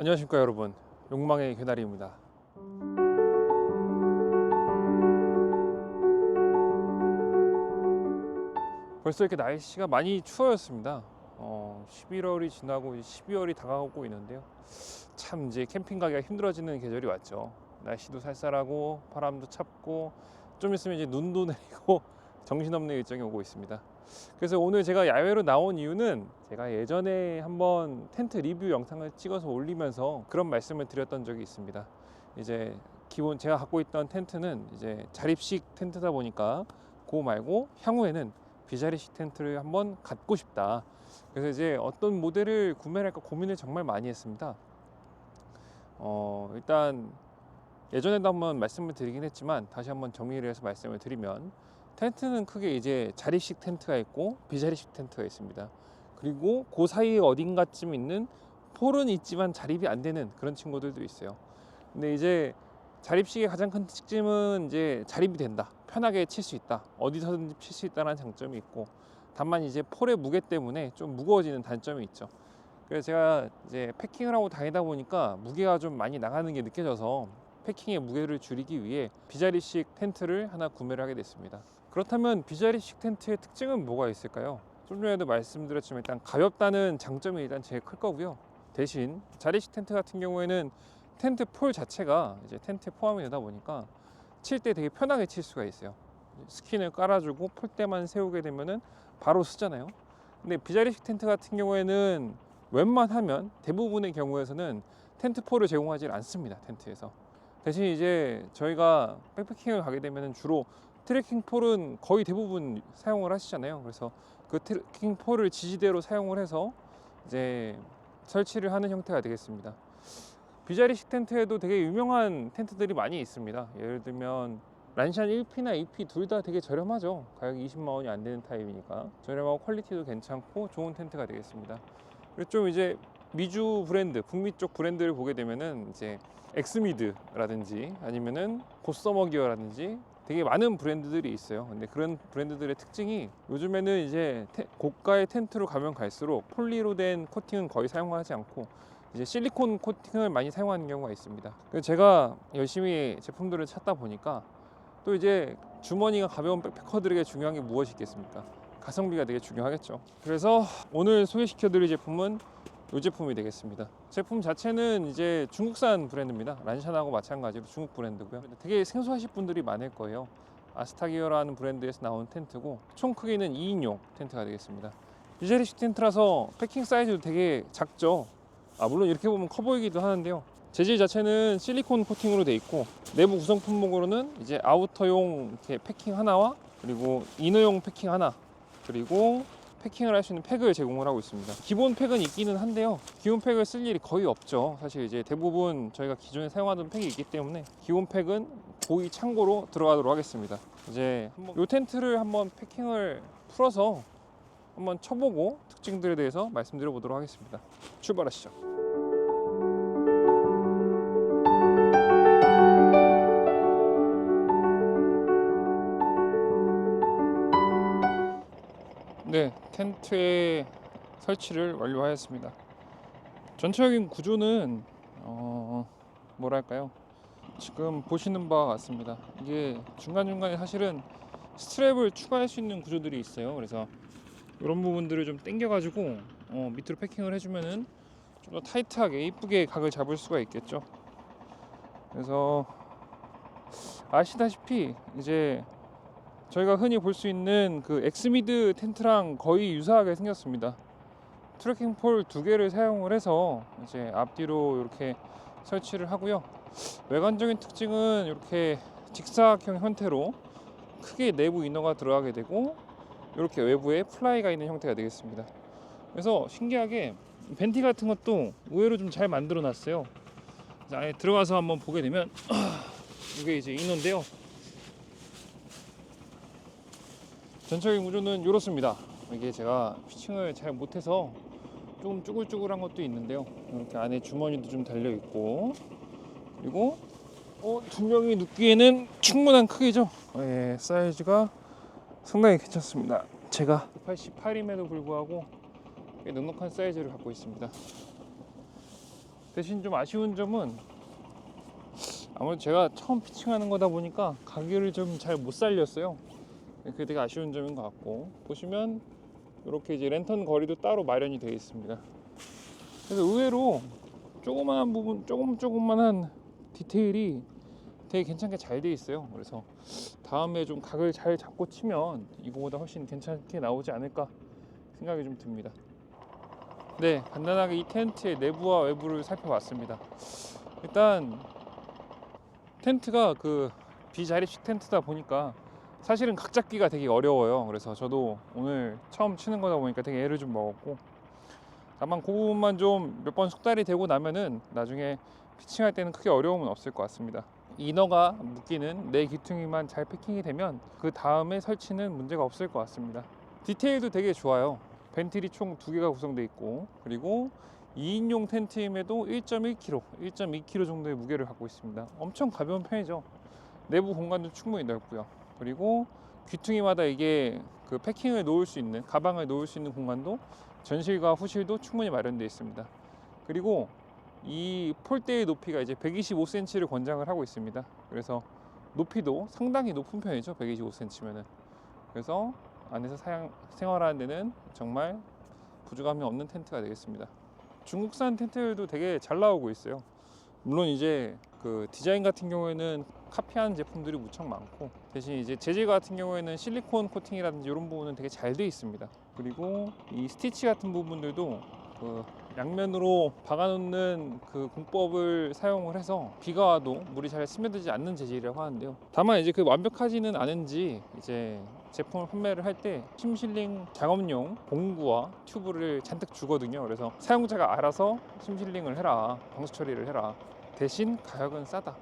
안녕하십니까 여러분, 욕망의 괴나리입니다. 벌써 이렇게 날씨가 많이 추워졌습니다. 11월이 지나고 이제 12월이 다가오고 있는데요. 참 이제 캠핑 가기가 힘들어지는 계절이 왔죠. 날씨도 쌀쌀하고 바람도 찹고 좀 있으면 이제 눈도 내리고 정신없는 일정이 오고 있습니다. 그래서 오늘 제가 야외로 나온 이유는 제가 예전에 한번 텐트 리뷰 영상을 찍어서 올리면서 그런 말씀을 드렸던 적이 있습니다. 이제 기본 제가 갖고 있던 텐트는 이제 자립식 텐트다 보니까 그거 말고 향후에는 비자리식 텐트를 한번 갖고 싶다. 그래서 이제 어떤 모델을 구매를 할까 고민을 정말 많이 했습니다. 일단 예전에도 한번 말씀을 드리긴 했지만 다시 한번 정리를 해서 말씀을 드리면, 텐트는 크게 이제 자립식 텐트가 있고 비자립식 텐트가 있습니다. 그리고 그 사이에 어딘가쯤 있는 폴은 있지만 자립이 안 되는 그런 친구들도 있어요. 근데 이제 자립식의 가장 큰 특징은 이제 자립이 된다, 편하게 칠 수 있다, 어디서든지 칠 수 있다는 장점이 있고, 다만 이제 폴의 무게 때문에 좀 무거워지는 단점이 있죠. 그래서 제가 이제 패킹을 하고 다니다 보니까 무게가 좀 많이 나가는 게 느껴져서 패킹의 무게를 줄이기 위해 비자리식 텐트를 하나 구매를 하게 됐습니다. 그렇다면 비자리식 텐트의 특징은 뭐가 있을까요? 좀 전에도 말씀드렸지만 일단 가볍다는 장점이 일단 제일 클 거고요. 대신 자리식 텐트 같은 경우에는 텐트 폴 자체가 이제 텐트에 포함이 되다 보니까 칠 때 되게 편하게 칠 수가 있어요. 스킨을 깔아주고 폴대만 세우게 되면은 바로 쓰잖아요. 근데 비자리식 텐트 같은 경우에는 웬만하면 대부분의 경우에서는 텐트 폴을 제공하지 않습니다. 텐트에서. 대신 이제 저희가 백패킹을 가게 되면 주로 트레킹 폴은 거의 대부분 사용을 하시잖아요. 그래서 그 트레킹 폴을 지지대로 사용을 해서 이제 설치를 하는 형태가 되겠습니다. 비자리식 텐트에도 되게 유명한 텐트들이 많이 있습니다. 예를 들면 란샨 1P나 2P 둘 다 되게 저렴하죠. 가격이 20만 원이 안 되는 타입이니까 저렴하고 퀄리티도 괜찮고 좋은 텐트가 되겠습니다. 그리고 좀 이제 미주 브랜드, 북미 쪽 브랜드를 보게 되면은 이제 엑스미드라든지 아니면은 고서머기어라든지 되게 많은 브랜드들이 있어요. 근데 그런 브랜드들의 특징이 요즘에는 이제 고가의 텐트로 가면 갈수록 폴리로 된 코팅은 거의 사용하지 않고 이제 실리콘 코팅을 많이 사용하는 경우가 있습니다. 그래서 제가 열심히 제품들을 찾다 보니까 또 이제 주머니가 가벼운 백패커들에게 중요한 게 무엇이 있겠습니까? 가성비가 되게 중요하겠죠. 그래서 오늘 소개시켜 드릴 제품은 이 제품이 되겠습니다. 제품 자체는 이제 중국산 브랜드입니다. 란샨하고 마찬가지로 중국 브랜드고요. 되게 생소하실 분들이 많을 거예요. 아스타기어라는 브랜드에서 나온 텐트고, 총 크기는 2인용 텐트가 되겠습니다. 비자리식 텐트라서 패킹 사이즈도 되게 작죠. 물론 이렇게 보면 커 보이기도 하는데요. 재질 자체는 실리콘 코팅으로 되어 있고, 내부 구성 품목으로는 이제 아우터용 이렇게 패킹 하나와 그리고 이너용 패킹 하나, 그리고 패킹을 할 수 있는 팩을 제공을 하고 있습니다. 기본 팩은 있기는 한데요, 기본 팩을 쓸 일이 거의 없죠. 사실 이제 대부분 저희가 기존에 사용하던 팩이 있기 때문에 기본 팩은 고의 창고로 들어가도록 하겠습니다. 이제 이 텐트를 한번 패킹을 풀어서 한번 쳐보고 특징들에 대해서 말씀드려 보도록 하겠습니다. 출발하시죠. 네, 텐트의 설치를 완료하였습니다. 전체적인 구조는 뭐랄까요, 지금 보시는 바와 같습니다. 이게 중간중간에 사실은 스트랩을 추가할 수 있는 구조들이 있어요. 그래서 이런 부분들을 좀 당겨 가지고 밑으로 패킹을 해주면은 좀 더 타이트하게 이쁘게 각을 잡을 수가 있겠죠. 그래서 아시다시피 이제 저희가 흔히 볼 수 있는 그 엑스미드 텐트랑 거의 유사하게 생겼습니다. 트래킹 폴 2개를 사용을 해서 이제 앞뒤로 이렇게 설치를 하고요. 외관적인 특징은 이렇게 직사각형 형태로 크게 내부 이너가 들어가게 되고, 이렇게 외부에 플라이가 있는 형태가 되겠습니다. 그래서 신기하게 벤티 같은 것도 의외로 좀 잘 만들어 놨어요. 안에 들어가서 한번 보게 되면 이게 이제 이너인데요. 전체적인 구조는 이렇습니다. 이게 제가 피칭을 잘 못해서 조금 쭈글쭈글한 것도 있는데요. 이렇게 안에 주머니도 좀 달려 있고, 그리고 두 명이 눕기에는 충분한 크기죠. 예, 사이즈가 상당히 괜찮습니다. 제가 188임에도 불구하고 꽤 넉넉한 사이즈를 갖고 있습니다. 대신 좀 아쉬운 점은 아무래도 제가 처음 피칭하는 거다 보니까 가격을 좀 잘 못 살렸어요. 그게 되게 아쉬운 점인 것 같고, 보시면 이렇게 이제 랜턴 거리도 따로 마련이 되어 있습니다. 그래서 의외로 조그만한 부분, 조그만한 디테일이 되게 괜찮게 잘 되어 있어요. 그래서 다음에 좀 각을 잘 잡고 치면 이거보다 훨씬 괜찮게 나오지 않을까 생각이 좀 듭니다. 네, 간단하게 이 텐트의 내부와 외부를 살펴봤습니다. 일단 텐트가 그 비자립식 텐트다 보니까 사실은 각 잡기가 되게 어려워요. 그래서 저도 오늘 처음 치는 거다 보니까 되게 애를 좀 먹었고, 다만 그 부분만 좀 몇 번 숙달이 되고 나면은 나중에 피칭할 때는 크게 어려움은 없을 것 같습니다. 이너가 묶이는 내 귀퉁이만 잘 패킹이 되면 그 다음에 설치는 문제가 없을 것 같습니다. 디테일도 되게 좋아요. 벤틸이 총 2개가 구성되어 있고, 그리고 2인용 텐트임에도 1.1kg, 1.2kg 정도의 무게를 갖고 있습니다. 엄청 가벼운 편이죠. 내부 공간도 충분히 넓고요. 그리고 귀퉁이마다 이게 그 패킹을 놓을 수 있는, 가방을 놓을 수 있는 공간도 전실과 후실도 충분히 마련되어 있습니다. 그리고 이 폴대의 높이가 이제 125cm를 권장을 하고 있습니다. 그래서 높이도 상당히 높은 편이죠. 125cm면은. 그래서 안에서 생활하는 데는 정말 부족함이 없는 텐트가 되겠습니다. 중국산 텐트들도 되게 잘 나오고 있어요. 물론 이제 그 디자인 같은 경우에는 카피하는 제품들이 무척 많고, 대신 이제 재질 같은 경우에는 실리콘 코팅이라든지 이런 부분은 되게 잘 되어 있습니다. 그리고 이 스티치 같은 부분들도 그 양면으로 박아놓는 그 공법을 사용을 해서 비가 와도 물이 잘 스며들지 않는 재질이라고 하는데요. 다만 이제 그 완벽하지는 않은지 이제 제품을 판매를 할 때 심실링 작업용 봉구와 튜브를 잔뜩 주거든요. 그래서 사용자가 알아서 심실링을 해라, 방수 처리를 해라, 대신 가격은 싸다,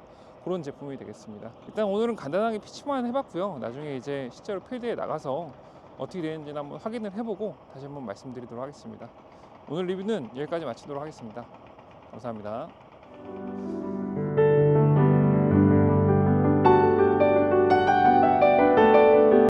그런 제품이 되겠습니다. 일단 오늘은 간단하게 피치만 해봤고요. 나중에 이제 실제로 필드에 나가서 어떻게 되는지 한번 확인을 해보고 다시 한번 말씀드리도록 하겠습니다. 오늘 리뷰는 여기까지 마치도록 하겠습니다. 감사합니다.